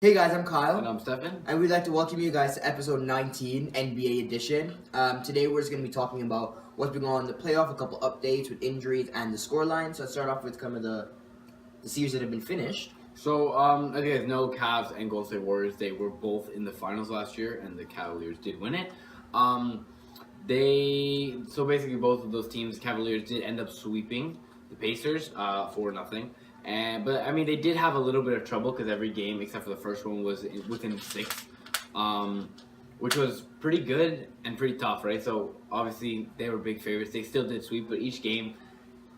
Hey guys, I'm Kyle. And I'm Stefan. And we'd like to welcome you guys to episode 19, NBA edition. Today we're just going to be talking about what's been going on in the playoff, a couple updates with injuries and the scoreline. So let's start off with kind of the series that have been finished. So, as you guys know, Cavs and Golden State Warriors, they were both in the finals last year, and the Cavaliers did win it. So basically both of those teams, Cavaliers did end up sweeping the Pacers 4-0. But I mean, they did have a little bit of trouble because every game except for the first one was within 6, which was pretty good and pretty tough, right? So obviously they were big favorites. They still did sweep, but each game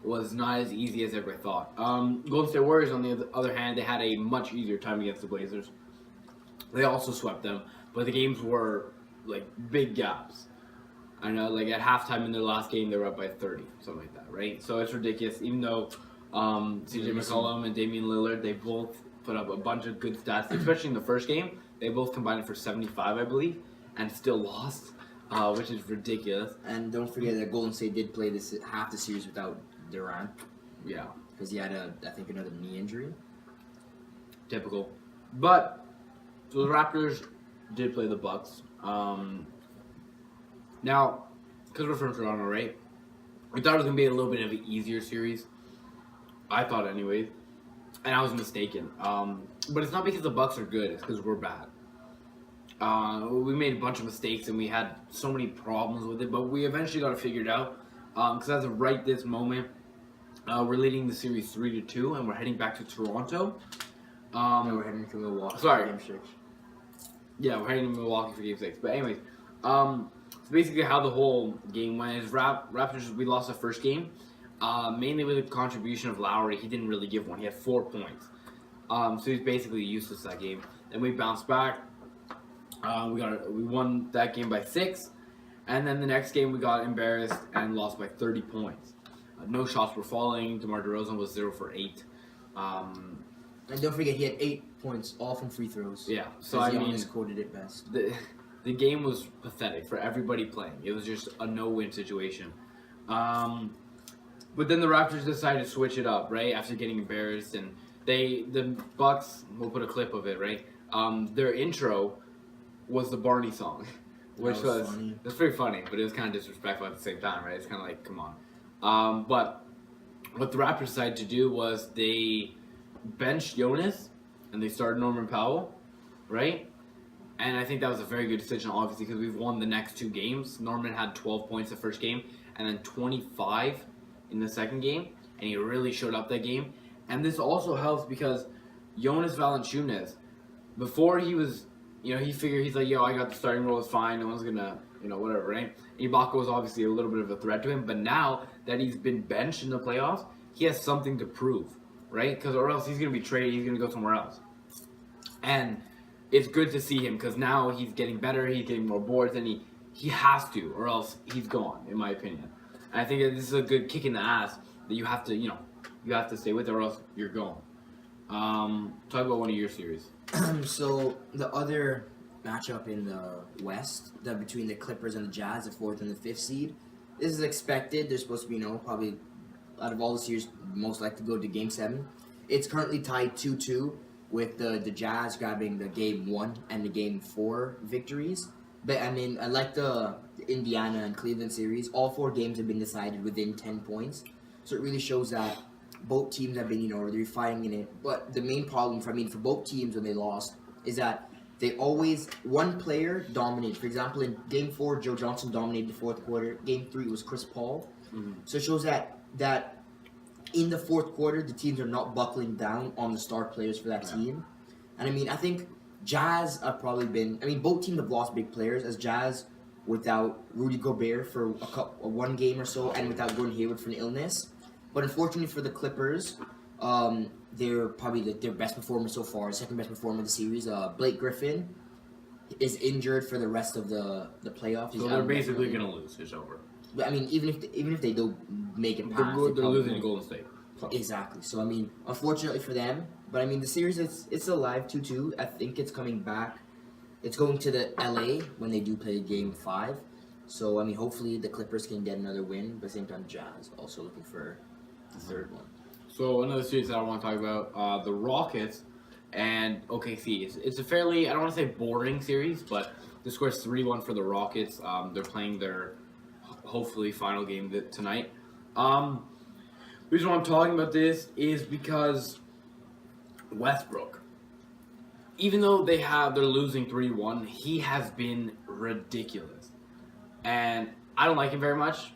was not as easy as everybody thought. Golden State Warriors, on the other hand, they had a much easier time against the Blazers. They also swept them, but the games were like big gaps. I know, like at halftime in their last game, they were up by 30, something like that, right? So it's ridiculous. Even though CJ McCollum and Damian Lillard, they both put up a bunch of good stats, especially in the first game. They both combined for 75, I believe, and still lost, which is ridiculous. And don't forget that Golden State did play this half the series without Durant. Yeah. Because he had, I think, another knee injury. Typical. But, so the Raptors did play the Bucks. Now, because we're from Toronto, right? We thought it was going to be a little bit of an easier series. I thought anyways. And I was mistaken. But it's not because the Bucks are good. It's because we're bad. We made a bunch of mistakes and we had so many problems with it. But we eventually got it figured out. Because as of right this moment, we're leading the series 3-2. And we're heading back to Toronto. No, we're heading to Milwaukee sorry. for Game 6. Yeah, we're heading to Milwaukee for Game 6. But anyways, so basically how the whole game went is Raptors, we lost the first game. Mainly with the contribution of Lowry. He didn't really give one. He had 4 points. So he's basically useless that game. Then we bounced back. We won that game by 6. And then the next game we got embarrassed and lost by 30 points. No shots were falling. DeMar DeRozan was 0 for 8. And don't forget, he had 8 points, all from free throws. Yeah, so As I mean, Giannis quoted it best. The game was pathetic for everybody playing. It was just a no-win situation. But then the Raptors decided to switch it up, right? After getting embarrassed, and the Bucks, we'll put a clip of it, right? Their intro was the Barney song, which was that's pretty funny, but it was kind of disrespectful at the same time, right? It's kind of like, come on. But what the Raptors decided to do was they benched Jonas and they started Norman Powell, right? And I think that was a very good decision, obviously, because we've won the next 2 games. Norman had 12 points the first game, and then 25 in the second game, and he really showed up that game. And this also helps because Jonas Valanciunas, before he was, he figured, he's like, yo, I got the starting role, it's fine, no one's gonna, whatever, right? Ibaka was obviously a little bit of a threat to him, but now that he's been benched in the playoffs, he has something to prove, right? Because or else he's gonna be traded, he's gonna go somewhere else. And it's good to see him because now he's getting better, he's getting more boards, and he has to, or else he's gone, in my opinion. And I think that this is a good kick in the ass that you have to, you have to stay with, or else you're gone. Talk about one of your series. So the other matchup in the West, between the Clippers and the Jazz, the 4th and the 5th seed, this is expected. They're supposed to be, probably out of all the series, most likely to go to Game 7. It's currently tied 2-2 with the Jazz grabbing the Game 1 and the Game 4 victories. But I mean, I like the Indiana and Cleveland series. All 4 games have been decided within 10 points. So it really shows that both teams have been, they're fighting in it. But the main problem for both teams when they lost is that they always, one player dominated. For example, in Game 4, Joe Johnson dominated the 4th quarter. Game 3 was Chris Paul. Mm-hmm. So it shows that in the 4th quarter, the teams are not buckling down on the star players for that team. And I mean, I think Jazz have probably been, both teams have lost big players, as Jazz without Rudy Gobert for one game or so, and without Gordon Hayward for an illness. But unfortunately for the Clippers, they're probably their best performer so far, second best performer of the series. Blake Griffin is injured for the rest of the playoffs. So they're basically going to lose. It's over. But I mean, even if they don't make it past, they're losing to Golden State. So. Exactly. So I mean, unfortunately for them, but I mean the series it's alive 2-2. I think it's coming back. It's going to the LA when they do play Game 5. So I mean, hopefully the Clippers can get another win. But at the same time, Jazz also looking for the third one. So another series that I want to talk about, the Rockets and OKC. It's a fairly, I don't want to say boring series, but the score's 3-1 for the Rockets. They're playing their hopefully final game tonight. The reason why I'm talking about this is because Westbrook, even though they're losing 3-1, he has been ridiculous. And I don't like him very much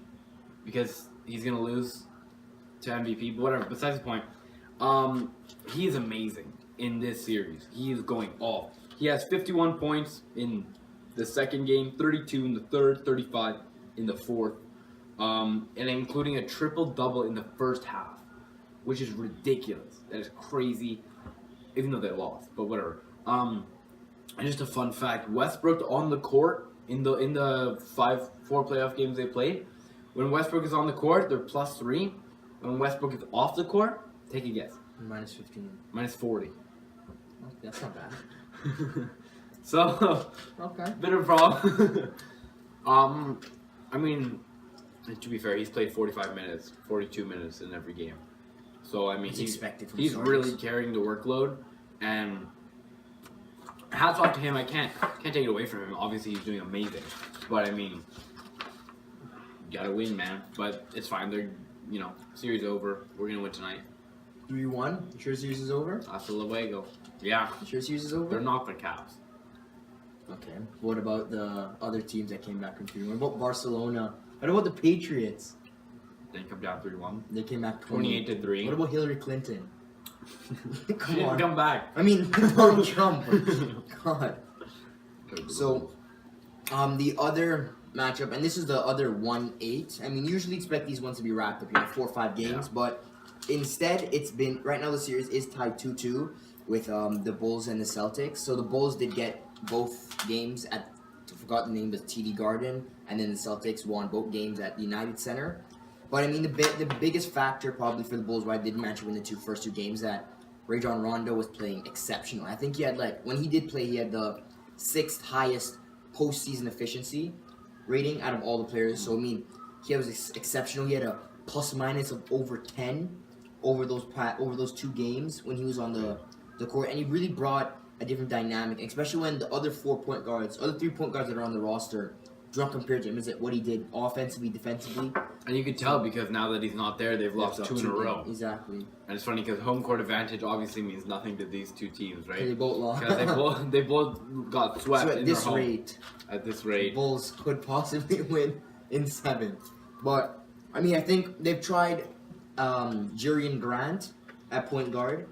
because he's going to lose to MVP, but whatever. Besides the point, he is amazing in this series. He is going off. He has 51 points in the second game, 32 in the third, 35 in the fourth, and including a triple-double in the first half, which is ridiculous. That is crazy, even though they lost, but whatever. And just a fun fact, Westbrook on the court in the 4 playoff games they played, when Westbrook is on the court, they're +3. When Westbrook is off the court, take a guess. -15. -40. Okay, that's not bad. So, okay. Bit of a problem. I mean, to be fair, he's played 45 minutes, 42 minutes in every game. So, I mean, he's really carrying the workload, and hats off to him. I can't take it away from him. Obviously, he's doing amazing. But, I mean, you gotta win, man. But it's fine. They're, series over. We're gonna win tonight. 3-1? You sure series is over? Hasta luego. Yeah. You sure series is over? They're not the Caps. Okay. What about the other teams that came back from 3-1? What about Barcelona? What about the Patriots? They come down 3-1. They came back 28-3. What about Hillary Clinton? She didn't come back. I mean, Donald Trump. God. So, the other matchup, and this is the other 1-8. I mean, usually expect these ones to be wrapped up, 4 or 5 games, but instead, it's been, right now the series is tied 2-2 with the Bulls and the Celtics. So the Bulls did get both games I forgot the name, but TD Garden, and then the Celtics won both games at the United Center. But I mean, the biggest factor probably for the Bulls why they didn't manage to win the first two games that Rajon Rondo was playing exceptional. I think he had when he did play, he had the 6th highest postseason efficiency rating out of all the players. So I mean, he was exceptional. He had a plus-minus of over 10 over those 2 games when he was on the court, and he really brought a different dynamic, especially when the other 3 point guards that are on the roster drunk compared to him. Is it what he did offensively, defensively? And you could tell because now that he's not there, they've lost 2 in a row. Exactly. And it's funny because home court advantage obviously means nothing to these 2 teams, right? They both lost. Because they both got swept so in their home. At this rate, the Bulls could possibly win in 7. But I mean, I think they've tried Jerian Grant at point guard,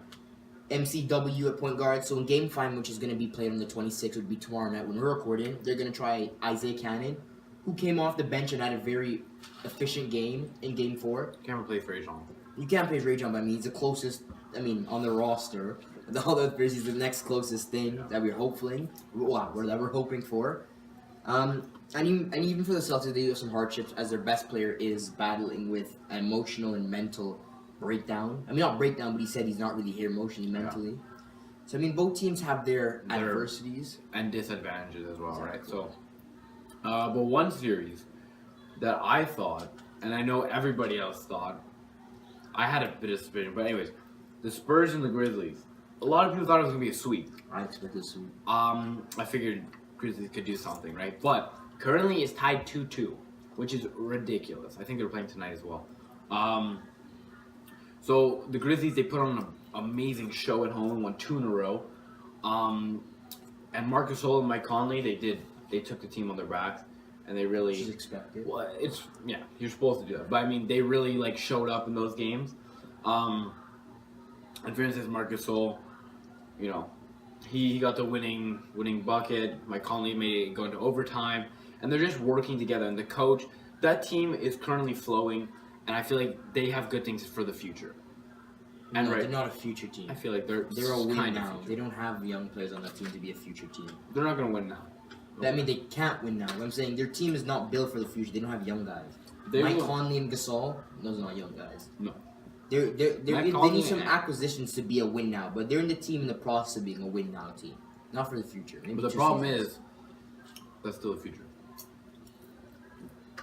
MCW at point guard. So in Game 5, which is going to be played on the 26th, would be tomorrow night when we're recording, they're going to try Isaiah Cannon, who came off the bench and had a very efficient game in Game 4. Can't replace Rajon. You can't play Rajon, but I mean, he's the closest, on the roster. The other players, he's the next closest thing that we're hoping for. And even for the Celtics, they do have some hardships as their best player is battling with an emotional and mental breakdown. I mean, not breakdown, but he said he's not really here emotionally, mentally. Yeah. So, I mean, both teams have their adversities. And disadvantages as well, exactly. Right? So, but one series that I thought, and I know everybody else thought, I had a bit of suspicion, but anyways, the Spurs and the Grizzlies. A lot of people thought it was going to be a sweep. I expected a sweep. I figured Grizzlies could do something, right? But currently it's tied 2-2, which is ridiculous. I think they're playing tonight as well. So the Grizzlies, they put on an amazing show at home, won 2 in a row. And Marc Gasol and Mike Conley, they took the team on their backs, and they really. Which is expected. Well, you're supposed to do that, but I mean, they really showed up in those games. And for instance, Marc Gasol, he got the winning bucket. Mike Conley made it go into overtime, and they're just working together. And the coach, that team is currently flowing, and I feel like they have good things for the future. And no, they're not a future team. I feel like they're a win now. They don't have young players on that team to be a future team. They're not going to win now. I mean, they can't win now. I'm saying their team is not built for the future. They don't have young guys. Mike Conley and Gasol, those are not young guys. No. They need some acquisitions to be a win now, but they're in the team in the process of being a win now team, not for the future. Maybe but the problem is, that's still the future.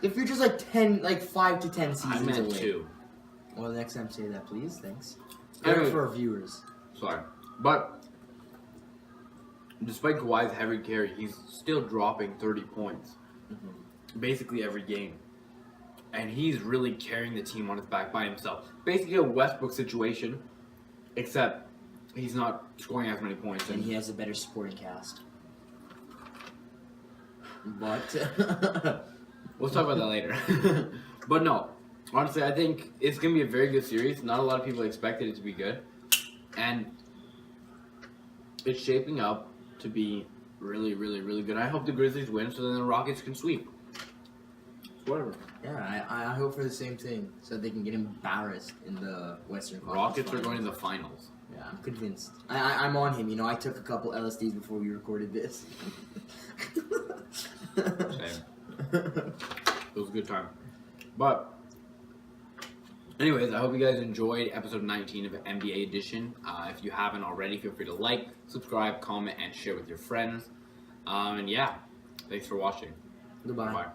The future's 5 to 10 seasons away. I meant 2. Well, next time say that, please. Thanks. Good for our viewers. Sorry, but despite Kawhi's heavy carry, he's still dropping 30 points basically every game. And he's really carrying the team on his back by himself. Basically a Westbrook situation, except he's not scoring as many points. And he has a better supporting cast. But we'll talk about that later. But no, honestly, I think it's going to be a very good series. Not a lot of people expected it to be good. And it's shaping up to be really, really, really good. I hope the Grizzlies win so then the Rockets can sweep. Whatever. Yeah, I hope for the same thing, so they can get embarrassed in the Western Conference. Rockets are going to the finals. Yeah, I'm convinced. I'm on him. You know, I took a couple LSDs before we recorded this. Same. It was a good time. But, anyways, I hope you guys enjoyed episode 19 of NBA Edition. If you haven't already, feel free to like, subscribe, comment, and share with your friends. And yeah, thanks for watching. Goodbye. Bye.